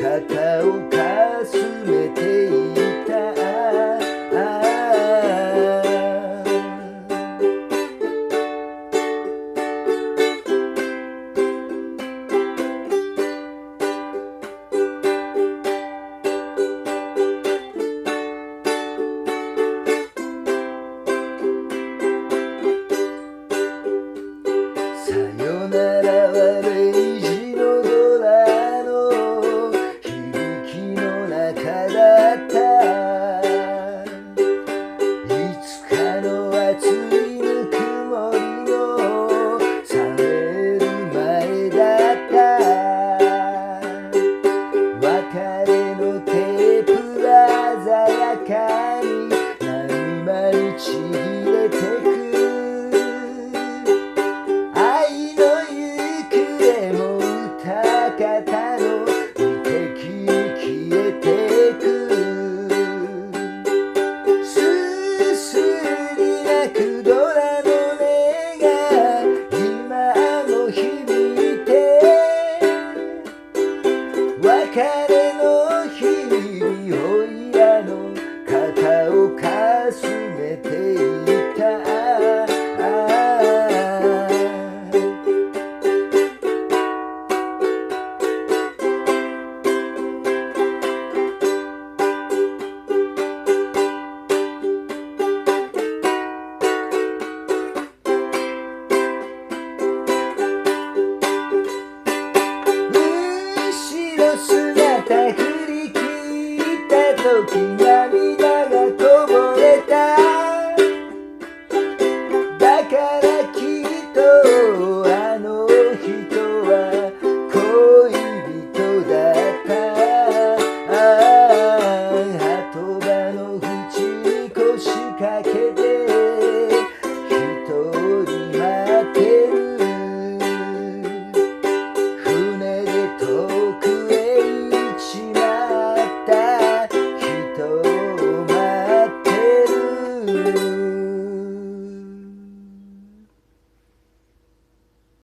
肩をかすめていた。さよならは0時のドラの響きの中だった。いつかの暑いぬくもりの冷める前だった。別れのテープが鮮やかに波間にちぎれてく。愛の行方も歌方の無敵に消えてく。すすり泣くドラの音が今も響いて、別れの日々おいらの肩をかすめていた。姿振り切った時涙がこぼれた。だからきっとあの人は恋人だった。鳩場の縁に腰掛けて